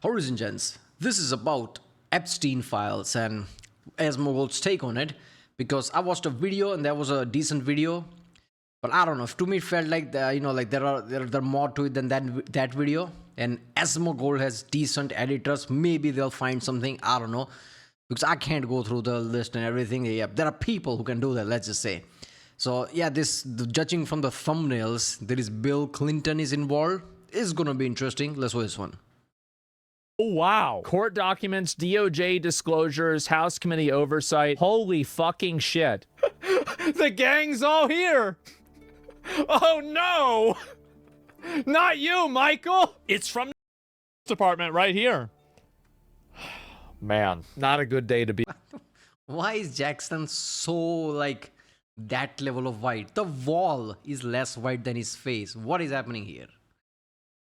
Horizon Gents, this is about Epstein files and asmongold's take on it, because I watched a video and that was a decent video, but I don't know, to me it felt like there are more to it than that video. And asmongold has decent editors, maybe they'll find something, I don't know, because I can't go through the list and everything. Yeah, there are people who can do that, let's just say. So yeah, judging from the thumbnails, there is Bill Clinton is involved. It's gonna be interesting. Let's watch this one. Oh, wow. Court documents, DOJ disclosures, House committee oversight. Holy fucking shit. The gang's all here. Oh, no. Not you, Michael. It's from the department right here. Man, not a good day to be. Why is Jackson so like that level of white? The wall is less white than his face. What is happening here?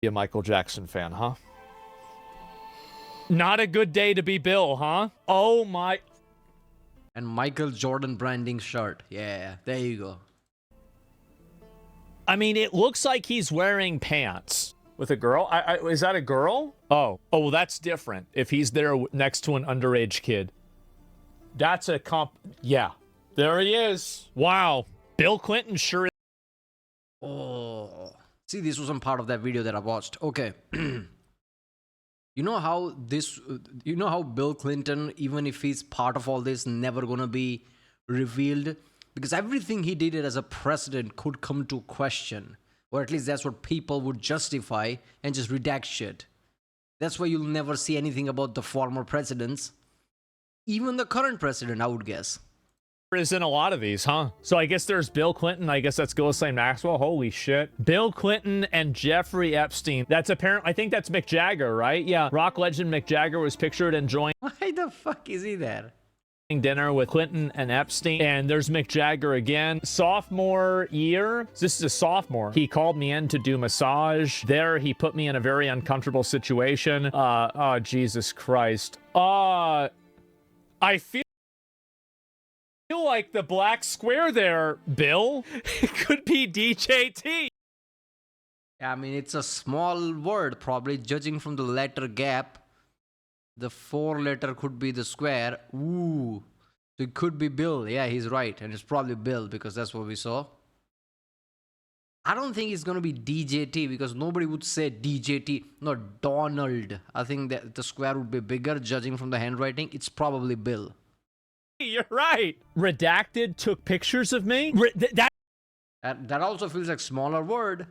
Be a Michael Jackson fan, huh? Not a good day to be Bill, huh? Oh my. And Michael Jordan branding shirt. Yeah, there you go. I mean, it looks like he's wearing pants. With a girl? Is that a girl? Oh, well, that's different. If he's there next to an underage kid. That's a yeah. There he is. Wow. Bill Clinton sure is. Oh. See, this wasn't part of that video that I watched. Okay. You know how Bill Clinton, even if he's part of all this, never gonna be revealed? Because everything he did as a president could come to question. Or at least that's what people would justify and just redact shit. That's why you'll never see anything about the former presidents. Even the current president, I would guess. Is in a lot of these, huh? So I guess there's Bill Clinton. I guess that's Ghislaine Maxwell. Holy shit. Bill Clinton and Jeffrey Epstein. That's apparent. I think that's Mick Jagger, right? Yeah. Rock legend Mick Jagger was pictured enjoying. Why the fuck is he there? Dinner with Clinton and Epstein. And there's Mick Jagger again. Sophomore year. This is a sophomore. He called me in to do massage. There, he put me in a very uncomfortable situation. Oh, Jesus Christ. I feel like the black square there, Bill, it could be DJT. I mean, it's a small word, probably, judging from the letter gap. The 4-letter could be the square. Ooh. So it could be Bill. Yeah, he's right. And it's probably Bill because that's what we saw. I don't think it's going to be DJT because nobody would say DJT. No, Donald. I think that the square would be bigger, judging from the handwriting. It's probably Bill. You're right. Redacted took pictures of me. That also feels like smaller word.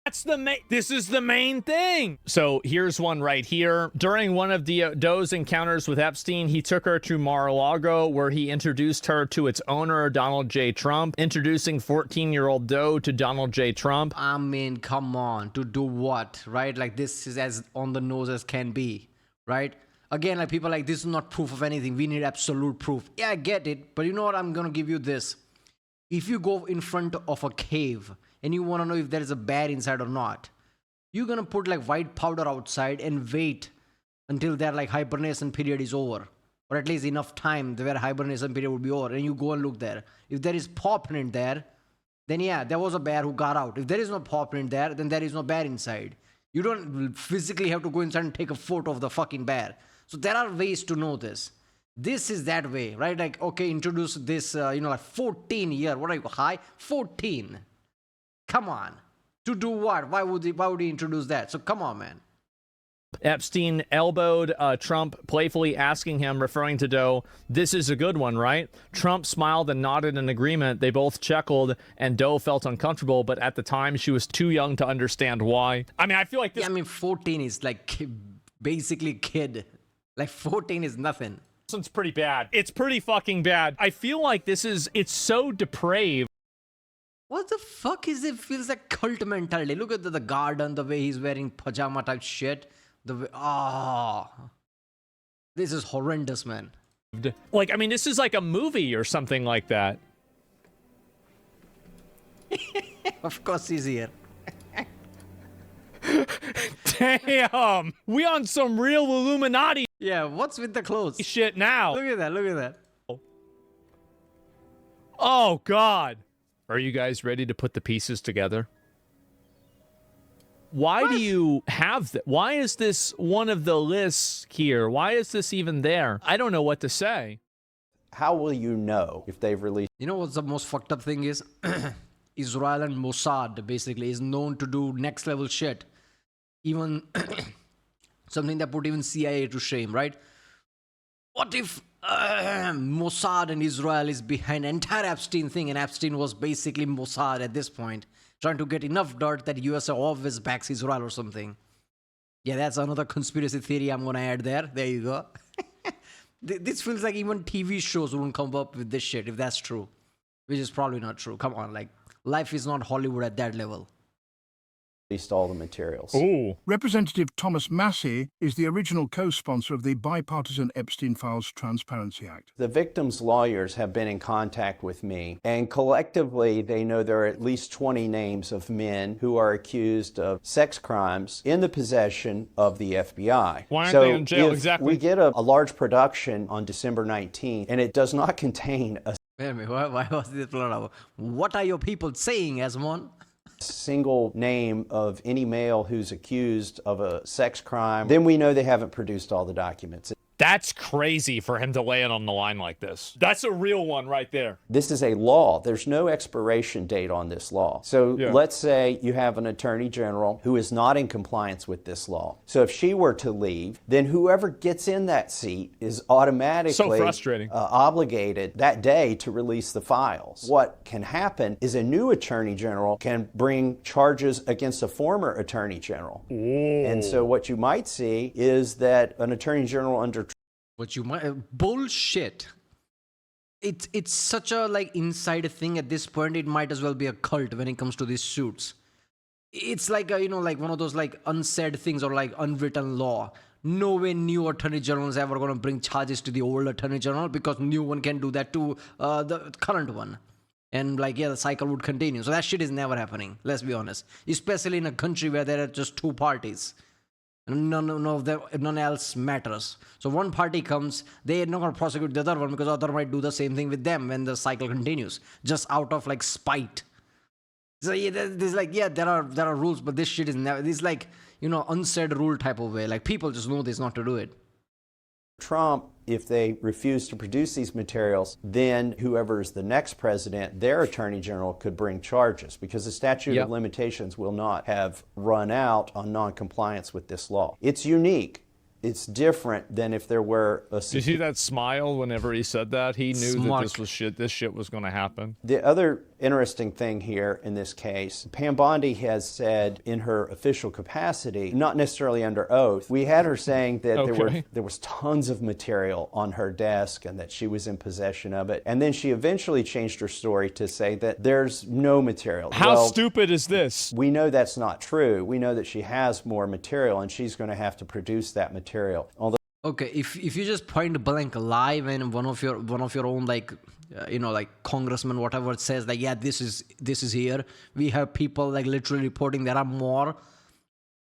That's the main. This is the main thing. So here's one right here. During one of Doe's encounters with Epstein, he took her to Mar-a-Lago, where he introduced her to its owner, Donald J. Trump, introducing 14-year-old Doe to Donald J. Trump. I mean, come on, to do what, right? Like, this is as on the nose as can be, right? Again, like, people are like, this is not proof of anything. We need absolute proof. Yeah, I get it. But you know what? I'm going to give you this. If you go in front of a cave and you want to know if there is a bear inside or not, you're going to put like white powder outside and wait until their like hibernation period is over. Or at least enough time where hibernation period would be over. And you go and look there. If there is paw print there, then yeah, there was a bear who got out. If there is no paw print there, then there is no bear inside. You don't physically have to go inside and take a photo of the fucking bear. So there are ways to know this. This is that way, right? Like, okay, introduce this, like 14 year. What are you, high? 14. Come on. To do what? Why would he introduce that? So come on, man. Epstein elbowed Trump, playfully asking him, referring to Doe, "This is a good one, right?" Trump smiled and nodded in agreement. They both chuckled, and Doe felt uncomfortable, but at the time, she was too young to understand why. I mean, I feel like this... Yeah, I mean, 14 is like basically kid. Like 14 is nothing. This one's pretty bad. It's pretty fucking bad. I feel like it's so depraved. What the fuck is it? Feels like cult mentality. Look at the garden, the way he's wearing pajama type shit. The way, this is horrendous, man. Like, I mean, this is like a movie or something like that. Of course he's here. Damn, we on some real Illuminati. Yeah, what's with the clothes? Shit now. Look at that, look at that. Oh, God. Are you guys ready to put the pieces together? Why do you have that? Why is this one of the lists here? Why is this even there? I don't know what to say. How will you know if they've released? You know what's the most fucked up thing is? Israel and Mossad basically is known to do next level shit. Even something that put even CIA to shame, right? What if Mossad and Israel is behind the entire Epstein thing, and Epstein was basically Mossad at this point, trying to get enough dirt that USA always backs Israel or something? Yeah, that's another conspiracy theory I'm gonna add there. There you go. This feels like even TV shows wouldn't come up with this shit if that's true, which is probably not true. Come on, like, life is not Hollywood at that level. All the materials. Ooh. Representative Thomas Massey is the original co-sponsor of the bipartisan Epstein Files Transparency Act. The victims' lawyers have been in contact with me, and collectively they know there are at least 20 names of men who are accused of sex crimes in the possession of the FBI. Why aren't So they in jail? if Exactly. we get a large production on December 19th, and it does not contain a Wait a minute, why was this blown up? What are your people saying, Asmon? single name of any male who's accused of a sex crime, then we know they haven't produced all the documents. That's crazy for him to lay it on the line like this. That's a real one right there. This is a law. There's no expiration date on this law. So let's say you have an attorney general who is not in compliance with this law. So if she were to leave, then whoever gets in that seat is automatically So frustrating. Obligated that day to release the files. What can happen is a new attorney general can bring charges against a former attorney general. Ooh. And so what you might see is that an attorney general under What you might bullshit. It's such a like inside thing at this point. It might as well be a cult when it comes to these suits. It's like a, like one of those like unsaid things or like unwritten law. No way new attorney general is ever going to bring charges to the old attorney general, because new one can do that to the current one. And like, yeah, the cycle would continue. So that shit is never happening. Let's be honest. Especially in a country where there are just two parties. None else matters. So one party comes, they're not going to prosecute the other one because the other might do the same thing with them when the cycle continues, just out of like spite. So yeah, there's like, yeah, there are rules, but this shit is never. This like, unsaid rule type of way. Like, people just know this not to do it. Trump, if they refuse to produce these materials, then whoever is the next president, their attorney general could bring charges, because the statute of limitations will not have run out on noncompliance with this law. It's unique. It's different than if there were a... Did you see that smile whenever he said that? He knew Smart. that this was shit. This shit was going to happen. The other interesting thing here in this case, Pam Bondi has said in her official capacity, not necessarily under oath, we had her saying that there was tons of material on her desk and that she was in possession of it. And then she eventually changed her story to say that there's no material. How stupid is this? We know that's not true. We know that she has more material, and she's going to have to produce that material. Okay, if you just point blank lie when one of your own like like congressman whatever says like, yeah, this is here, we have people like literally reporting there are more.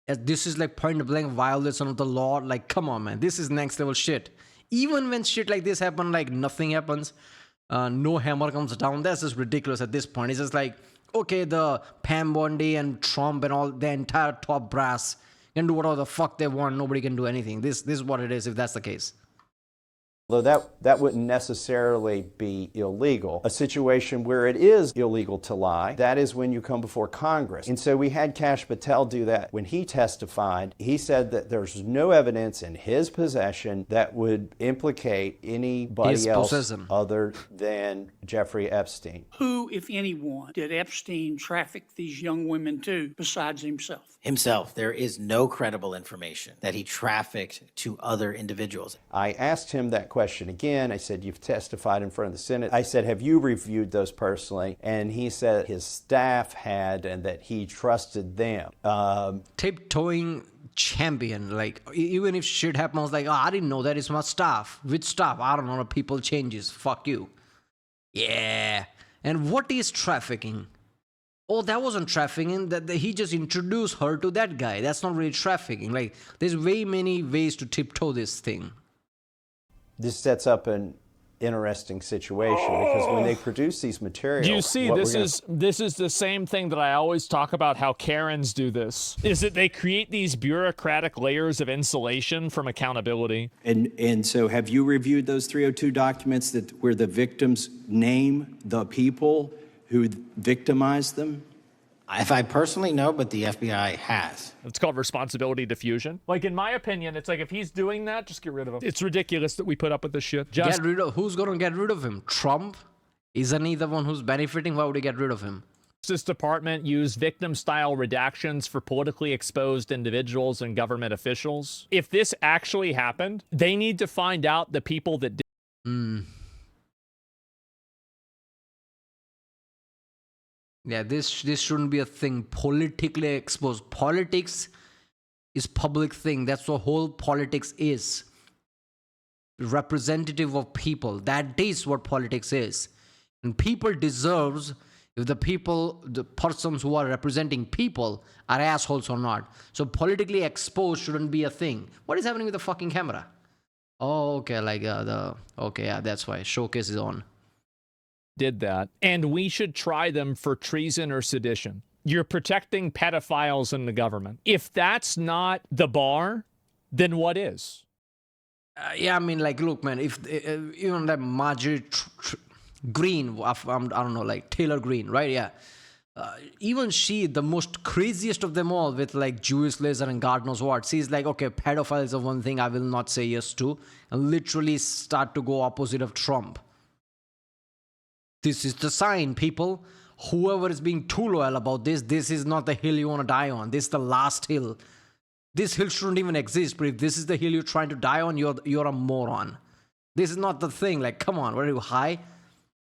This is like point blank violation of the law. Like, come on, man, this is next level shit. Even when shit like this happen, like nothing happens, no hammer comes down. That's just ridiculous at this point. It's just like, okay, the Pam Bondi and Trump and all the entire top brass can do whatever the fuck they want. Nobody can do anything. This is what it is if that's the case. Although that wouldn't necessarily be illegal. A situation where it is illegal to lie, that is when you come before Congress. And so we had Kash Patel do that. When he testified, he said that there's no evidence in his possession that would implicate anybody else other than Jeffrey Epstein. Who, if anyone, did Epstein traffic these young women to besides himself? Himself. There is no credible information that he trafficked to other individuals. I asked him that question again. I said, you've testified in front of the Senate. I said, have you reviewed those personally? And he said his staff had, and that he trusted them. Tiptoeing champion. Like, even if shit happens, like, oh, I didn't know that it's my staff. Which staff? I don't know. People changes. Fuck you. Yeah. And what is trafficking? Oh, that wasn't trafficking. That he just introduced her to that guy. That's not really trafficking. Like, there's way many ways to tiptoe this thing. This sets up an interesting situation because when they produce these materials, Do you see, this is the same thing that I always talk about how Karens do this, is that they create these bureaucratic layers of insulation from accountability. And so have you reviewed those 302 documents where the victims name the people who victimized them? If I personally know, but the FBI has. It's called responsibility diffusion. Like, in my opinion, it's like if he's doing that, just get rid of him. It's ridiculous that we put up with this shit. Get rid of, who's going to get rid of him? Trump? Isn't he the one who's benefiting? Why would he get rid of him? Justice Department use victim-style redactions for politically exposed individuals and government officials. If this actually happened, they need to find out the people that did. Yeah, this shouldn't be a thing. Politically exposed. Politics is public thing. That's what whole politics is. Representative of people. That is what politics is. And people deserves if the persons who are representing people are assholes or not. So politically exposed shouldn't be a thing. What is happening with the fucking camera? Oh, okay, like okay, yeah, that's why showcase is on. Did that, and we should try them for treason or sedition. You're protecting pedophiles in the government. If that's not the bar, then what is? Yeah, I mean, like, look, man, if even like Marjorie Green, I don't know, like Taylor Green, right? Yeah. Even she, the most craziest of them all, with like Jewish laser and God knows what, she's like, okay, pedophiles are one thing I will not say yes to, and literally start to go opposite of Trump. This is the sign, people. Whoever is being too loyal about this is not the hill you want to die on. This is the last hill. This hill shouldn't even exist, but if this is the hill you're trying to die on, you're a moron. This is not the thing. Like, come on, what are you, high?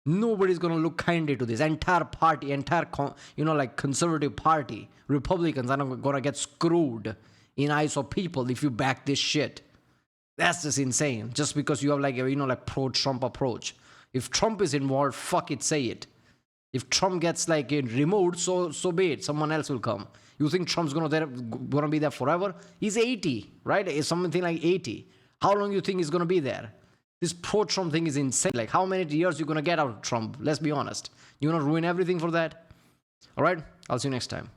Nobody's going to look kindly to this. Entire party, like conservative party, Republicans are going to get screwed in eyes of people if you back this shit. That's just insane. Just because you have like a, like pro-Trump approach. If Trump is involved, fuck it, say it. If Trump gets like removed, so be it. Someone else will come. You think Trump's gonna be there forever? He's 80, right? It's something like 80. How long you think he's gonna be there? This pro-Trump thing is insane. Like, how many years you gonna get out of Trump? Let's be honest. You wanna ruin everything for that? All right, I'll see you next time.